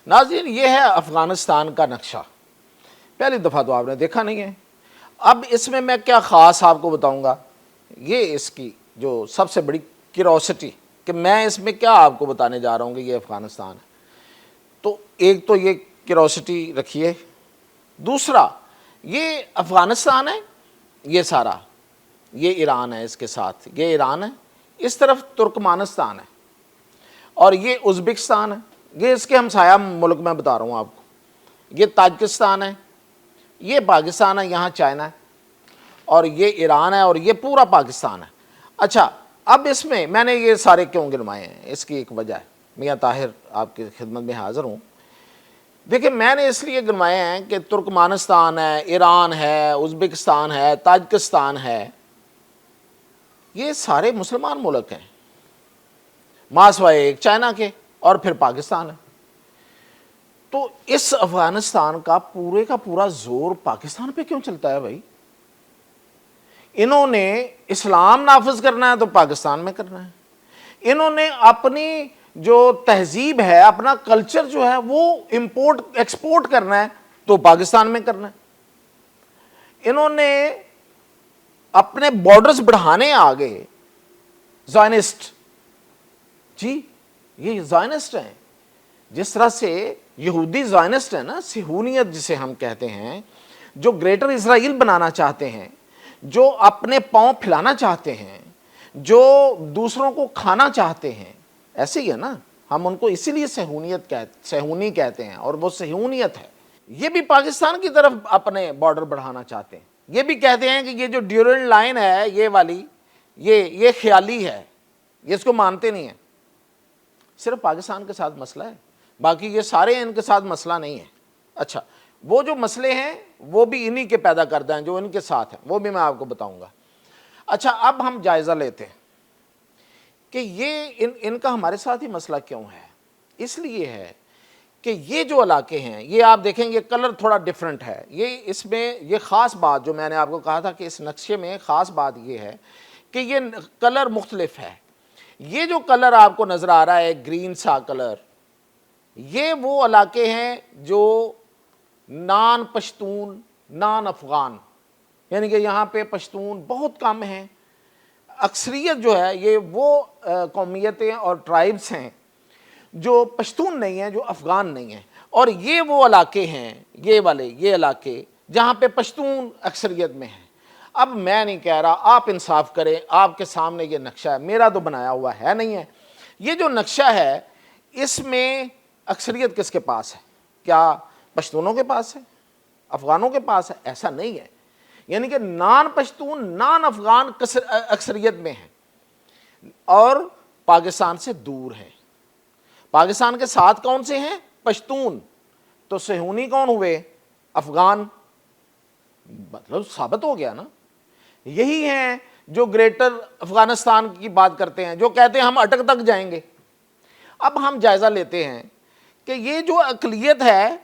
ناظرین یہ ہے افغانستان کا نقشہ، پہلی دفعہ تو آپ نے دیکھا نہیں ہے۔ اب اس میں کیا خاص آپ کو بتاؤں گا، یہ اس کی جو سب سے بڑی کیوریوسٹی کہ میں اس میں کیا آپ کو بتانے جا رہا ہوں کہ یہ افغانستان ہے، تو ایک تو یہ کیوریوسٹی رکھیے، دوسرا یہ افغانستان ہے، یہ سارا یہ ایران ہے، اس کے ساتھ یہ ایران ہے، اس طرف ترکمانستان ہے، اور یہ ازبکستان ہے، یہ اس کے ہمسایہ ملک میں بتا رہا ہوں آپ کو، یہ تاجکستان ہے، یہ پاکستان ہے، یہاں چائنا ہے، اور یہ ایران ہے، اور یہ پورا پاکستان ہے۔ اچھا اب اس میں نے یہ سارے کیوں گنوائے ہیں، اس کی ایک وجہ ہے، میاں طاہر آپ کی خدمت میں حاضر ہوں۔ دیکھیں میں نے اس لیے گنوائے ہیں کہ ترکمانستان ہے، ایران ہے، ازبکستان ہے، تاجکستان ہے، یہ سارے مسلمان ملک ہیں ماسوائے ایک چائنا کے، اور پھر پاکستان ہے۔ تو اس افغانستان کا پورا زور پاکستان پہ کیوں چلتا ہے بھائی؟ انہوں نے اسلام نافذ کرنا ہے تو پاکستان میں کرنا ہے، انہوں نے اپنی جو تہذیب ہے، اپنا کلچر جو ہے وہ امپورٹ ایکسپورٹ کرنا ہے تو پاکستان میں کرنا ہے، انہوں نے اپنے بارڈرز بڑھانے آگے زائنسٹ، جی یہ زائنسٹ ہیں، جس طرح سے یہودی زائنسٹ ہیں نا، صہیونیت جسے ہم کہتے ہیں، جو گریٹر اسرائیل بنانا چاہتے ہیں، جو اپنے پاؤں پھیلانا چاہتے ہیں، جو دوسروں کو کھانا چاہتے ہیں، ایسے ہی ہے نا، ہم ان کو اسی لیے صہیونی کہتے ہیں، اور وہ صہیونیت ہے۔ یہ بھی پاکستان کی طرف اپنے بارڈر بڑھانا چاہتے ہیں، یہ بھی کہتے ہیں کہ یہ جو ڈیورنڈ لائن ہے یہ والی یہ خیالی ہے، یہ اس کو مانتے نہیں ہیں۔ صرف پاکستان کے ساتھ مسئلہ ہے، باقی یہ سارے ان کے ساتھ مسئلہ نہیں ہے۔ اچھا وہ جو مسئلے ہیں وہ بھی انہی کے پیدا کردہ ہیں جو ان کے ساتھ ہیں، وہ بھی میں آپ کو بتاؤں گا۔ اچھا اب ہم جائزہ لیتے ہیں کہ یہ ان کا ہمارے ساتھ ہی مسئلہ کیوں ہے۔ اس لیے ہے کہ یہ جو علاقے ہیں، یہ آپ دیکھیں گے کلر تھوڑا ڈیفرنٹ ہے، یہ اس میں یہ خاص بات جو میں نے آپ کو کہا تھا کہ اس نقشے میں خاص بات یہ ہے کہ یہ کلر مختلف ہے۔ یہ جو کلر آپ کو نظر آ رہا ہے گرین سا کلر، یہ وہ علاقے ہیں جو نان پشتون، نان افغان، یعنی کہ یہاں پہ پشتون بہت کم ہیں، اکثریت جو ہے یہ وہ قومیتیں اور ٹرائبز ہیں جو پشتون نہیں ہیں، جو افغان نہیں ہیں، اور یہ وہ علاقے ہیں، یہ علاقے جہاں پہ پشتون اکثریت میں ہیں۔ اب میں نہیں کہہ رہا، آپ انصاف کریں، آپ کے سامنے یہ نقشہ ہے، میرا تو بنایا ہوا ہے نہیں ہے، یہ جو نقشہ ہے اس میں اکثریت کس کے پاس ہے؟ کیا پشتونوں کے پاس ہے؟ افغانوں کے پاس ہے؟ ایسا نہیں ہے، یعنی کہ نان پشتون، نان افغان اکثریت میں ہیں اور پاکستان سے دور ہیں۔ پاکستان کے ساتھ کون سے ہیں؟ پشتون، تو صہیونی کون ہوئے؟ افغان، مطلب ثابت ہو گیا نا۔ یہی ہیں جو گریٹر افغانستان کی بات کرتے ہیں، جو کہتے ہیں ہم اٹک تک جائیں گے۔ اب ہم جائزہ لیتے ہیں کہ یہ جو اقلیت ہے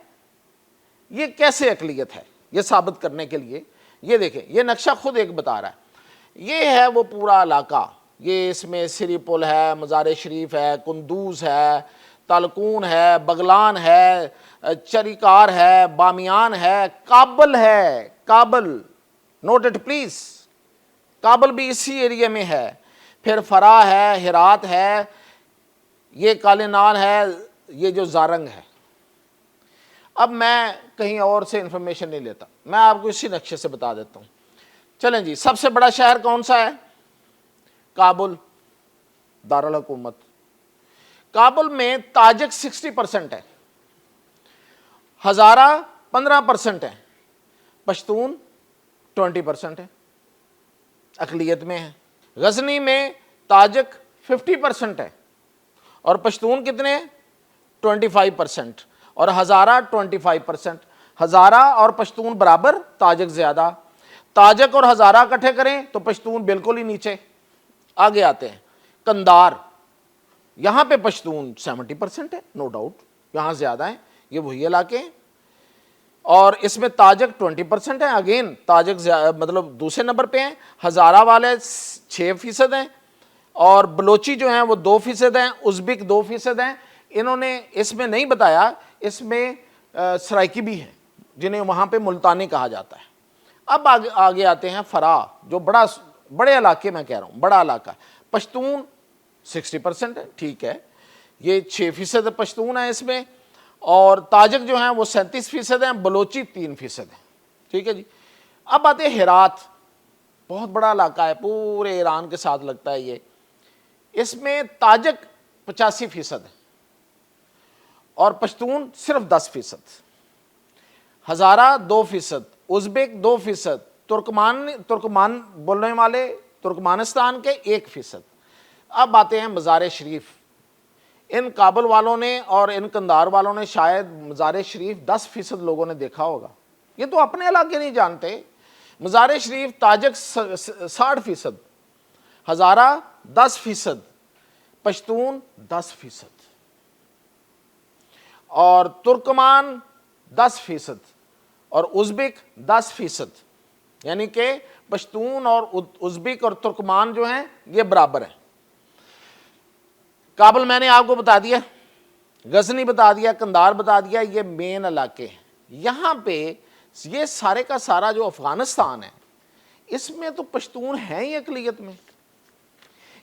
یہ کیسے اقلیت ہے، یہ ثابت کرنے کے لیے یہ دیکھیں، یہ نقشہ خود ایک بتا رہا ہے، یہ ہے وہ پورا علاقہ، یہ اس میں سری پل ہے، مزار شریف ہے، کندوز ہے، تالکون ہے، بغلان ہے، چریکار ہے، بامیان ہے، کابل ہے، Kabul, note it please, Kabul بھی اسی ایریے میں ہے، پھر فرا ہے، ہرات ہے، یہ کالے نال ہے، یہ جو زارنگ ہے۔ اب میں کہیں اور سے انفارمیشن نہیں لیتا، میں آپ کو اسی نقشے سے بتا دیتا ہوں۔ چلیں جی، سب سے بڑا شہر کون سا ہے؟ کابل، دارالحکومت۔ کابل میں تاجک 60% ہے، ہزارہ 15% ہے، پشتون 20% ہے، اقلیت میں ہے۔ غزنی میں تاجک 50% ہے اور پشتون کتنے؟ 25%، اور ہزارہ 25%۔ ہزارہ اور پشتون برابر، تاجک زیادہ۔ تاجک اور ہزارہ اکٹھے کریں تو پشتون بالکل ہی نیچے۔ آگے آتے ہیں کندار، یہاں پہ پشتون 70% ہے، نو ڈاؤٹ، یہاں زیادہ ہیں، یہ وہی علاقے ہیں، اور اس میں تاجک 20% ہیں، اگین تاجک مطلب دوسرے نمبر پہ ہیں، ہزارہ والے 6% ہیں، اور بلوچی جو ہیں وہ 2% ہیں، ازبک 2% ہیں۔ انہوں نے اس میں نہیں بتایا اس میں سرائکی بھی ہیں جنہیں وہاں پہ ملتانی کہا جاتا ہے۔ اب آگے آتے ہیں فرا، جو بڑے علاقے میں کہہ رہا ہوں، بڑا علاقہ۔ پشتون 60% ہے، ٹھیک ہے، یہ 6% پشتون ہیں اس میں، اور تاجک جو ہیں وہ 37% ہیں، بلوچی 3% ہیں، ٹھیک ہے جی۔ اب آتے ہیں ہرات، بہت بڑا علاقہ ہے، پورے ایران کے ساتھ لگتا ہے یہ، اس میں تاجک 85% ہیں اور پشتون صرف 10%، ہزارہ 2%، ازبیک 2%، ترکمان بولنے والے ترکمانستان کے 1%۔ اب آتے ہیں مزار شریف، ان کابل والوں نے اور ان قندھار والوں نے شاید مزار شریف 10% لوگوں نے دیکھا ہوگا، یہ تو اپنے علاقے نہیں جانتے۔ مزار شریف تاجک 60%، ہزارہ 10%، پشتون 10%، اور ترکمان 10% اور ازبک 10%، یعنی کہ پشتون اور ازبک اور ترکمان جو ہیں یہ برابر ہیں۔ کابل میں نے آپ کو بتا دیا، غزنی بتا دیا، قندھار بتا دیا، یہ مین علاقے ہیں۔ یہاں پہ یہ سارے کا سارا جو افغانستان ہے اس میں تو پشتون ہیں ہی اقلیت میں،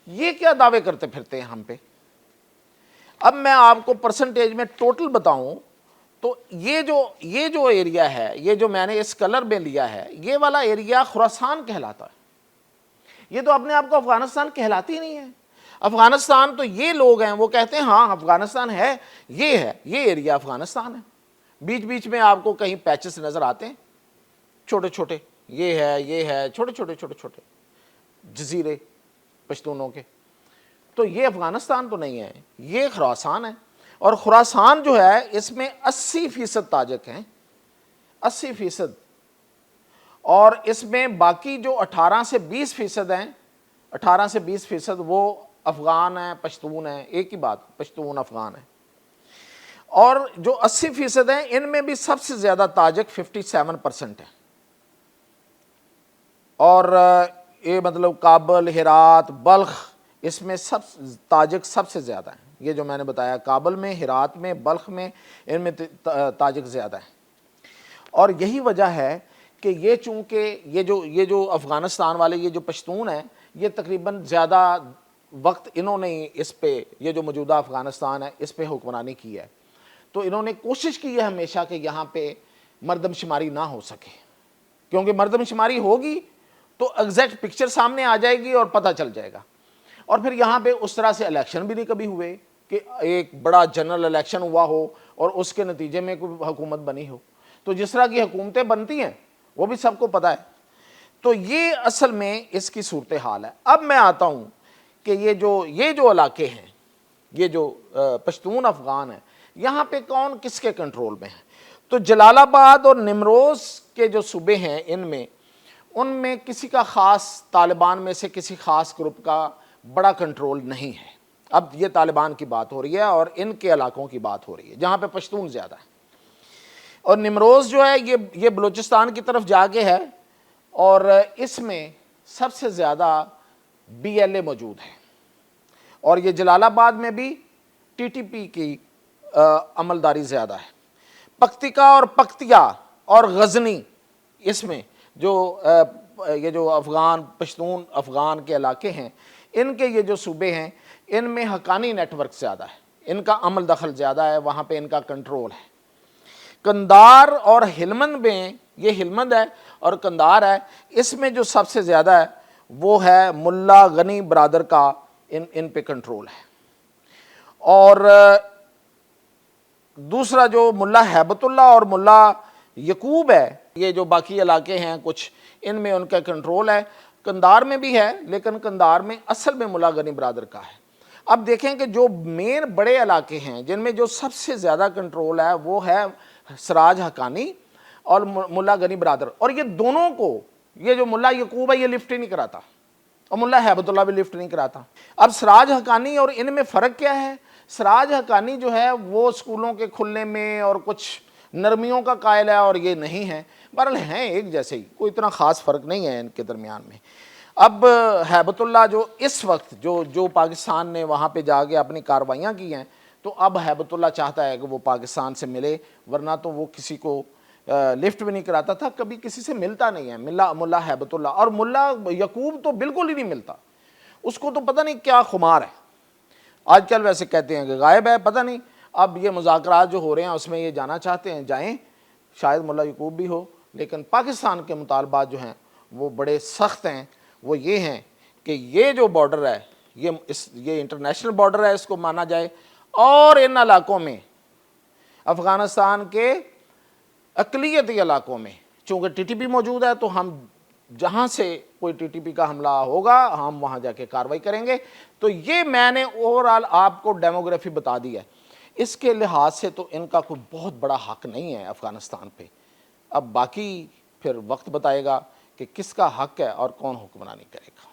یہ کیا دعوے کرتے پھرتے ہیں ہم پہ؟ اب میں آپ کو پرسنٹیج میں ٹوٹل بتاؤں تو یہ جو ایریا ہے، یہ جو میں نے اس کلر میں لیا ہے، یہ والا ایریا خراسان کہلاتا ہے۔ یہ تو اپنے آپ کو افغانستان کہلاتی ہی نہیں ہے۔ افغانستان تو یہ لوگ ہیں وہ کہتے ہیں ہاں افغانستان ہے، یہ ایریا افغانستان ہے۔ بیچ بیچ میں آپ کو کہیں پیچز نظر آتے ہیں چھوٹے چھوٹے، یہ ہے چھوٹے چھوٹے جزیرے پشتونوں کے، تو یہ افغانستان تو نہیں ہے، یہ خراسان ہے۔ اور خراسان جو ہے اس میں 80% تاجک ہیں، 80%، اور اس میں باقی جو 18 سے 20% ہیں، 18 سے 20% وہ افغان ہیں، پشتون ہیں، ایک ہی بات، پشتون افغان ہیں۔ اور جو 80% ہیں ان میں بھی سب سے زیادہ تاجک 57% ہیں، اور یہ مطلب کابل، ہرات، بلخ، اس میں تاجک سب سے زیادہ ہیں۔ یہ جو میں نے بتایا کابل میں، ہرات میں، بلخ میں، ان میں تاجک زیادہ ہیں۔ اور یہی وجہ ہے کہ یہ چونکہ یہ جو افغانستان والے یہ جو پشتون ہیں، یہ تقریباً زیادہ وقت انہوں نے اس پہ، یہ جو موجودہ افغانستان ہے اس پہ حکمرانی کی ہے، تو انہوں نے کوشش کی ہے ہمیشہ کہ یہاں پہ مردم شماری نہ ہو سکے، کیونکہ مردم شماری ہوگی تو ایگزیکٹ پکچر سامنے آ جائے گی اور پتہ چل جائے گا۔ اور پھر یہاں پہ اس طرح سے الیکشن بھی نہیں کبھی ہوئے کہ ایک بڑا جنرل الیکشن ہوا ہو اور اس کے نتیجے میں کوئی حکومت بنی ہو، تو جس طرح کی حکومتیں بنتی ہیں وہ بھی سب کو پتہ ہے۔ تو یہ اصل میں اس کی صورتحال ہے۔ اب میں آتا ہوں کہ یہ جو علاقے ہیں، یہ جو پشتون افغان ہیں، یہاں پہ کون کس کے کنٹرول میں ہے؟ تو جلال آباد اور نیمروز کے جو صوبے ہیں ان میں کسی کا خاص، طالبان میں سے کسی خاص گروپ کا بڑا کنٹرول نہیں ہے۔ اب یہ طالبان کی بات ہو رہی ہے اور ان کے علاقوں کی بات ہو رہی ہے جہاں پہ پشتون زیادہ ہے۔ اور نیمروز جو ہے یہ بلوچستان کی طرف جا کے ہے، اور اس میں سب سے زیادہ بی ایل اے موجود ہے، اور یہ جلال آباد میں بھی ٹی ٹی پی کی عملداری زیادہ ہے۔ پکتیکا اور پکتیا اور غزنی، اس میں یہ جو پشتون افغان کے علاقے ہیں، ان کے یہ جو صوبے ہیں ان میں حقانی نیٹ ورک زیادہ ہے، ان کا عمل دخل زیادہ ہے، وہاں پہ ان کا کنٹرول ہے۔ قندھار اور ہلمند میں، یہ ہلمند ہے اور قندھار ہے، اس میں جو سب سے زیادہ ہے وہ ہے ملا غنی برادر کا ان پہ کنٹرول ہے۔ اور دوسرا جو ملا ہیبت اللہ اور ملا یعقوب ہے، یہ جو باقی علاقے ہیں کچھ، ان میں ان کا کنٹرول ہے۔ قندھار میں بھی ہے لیکن قندھار میں اصل میں ملا غنی برادر کا ہے۔ اب دیکھیں کہ جو مین بڑے علاقے ہیں جن میں جو سب سے زیادہ کنٹرول ہے وہ ہے سراج حقانی اور ملا غنی برادر، اور یہ دونوں کو، یہ جو ملا یعقوب ہے یہ لفٹ ہی نہیں کراتا، اور ملا ہیبت اللہ بھی لفٹ نہیں کراتا۔ اب سراج حقانی اور ان میں فرق کیا ہے؟ سراج حقانی جو ہے وہ اسکولوں کے کھلنے میں اور کچھ نرمیوں کا قائل ہے، اور یہ نہیں ہے، بہرحال ہیں ایک جیسے ہی، کوئی اتنا خاص فرق نہیں ہے ان کے درمیان میں۔ اب ہیبت اللہ جو اس وقت جو پاکستان نے وہاں پہ جا کے اپنی کارروائیاں کی ہیں، تو اب ہیبت اللہ چاہتا ہے کہ وہ پاکستان سے ملے، ورنہ تو وہ کسی کو لفٹ بھی نہیں کراتا تھا، کبھی کسی سے ملتا نہیں ہے ملا ہیبت اللہ، اور ملا یعقوب تو بالکل ہی نہیں ملتا، اس کو تو پتہ نہیں کیا خمار ہے۔ آج کل ویسے کہتے ہیں کہ غائب ہے، پتہ نہیں اب یہ مذاکرات جو ہو رہے ہیں اس میں یہ جانا چاہتے ہیں جائیں، شاید ملا یعقوب بھی ہو، لیکن پاکستان کے مطالبات جو ہیں وہ بڑے سخت ہیں۔ وہ یہ ہیں کہ یہ جو بارڈر ہے یہ انٹرنیشنل بارڈر ہے، اس کو مانا جائے، اور ان علاقوں میں افغانستان کے اقلیتی علاقوں میں چونکہ ٹی ٹی پی موجود ہے، تو ہم جہاں سے کوئی ٹی ٹی پی کا حملہ ہوگا ہم وہاں جا کے کارروائی کریں گے۔ تو یہ میں نے اوورآل آپ کو ڈیموگرافی بتا دی ہے۔ اس کے لحاظ سے تو ان کا کوئی بہت بڑا حق نہیں ہے افغانستان پہ، اب باقی پھر وقت بتائے گا کہ کس کا حق ہے اور کون حکمرانی کرے گا۔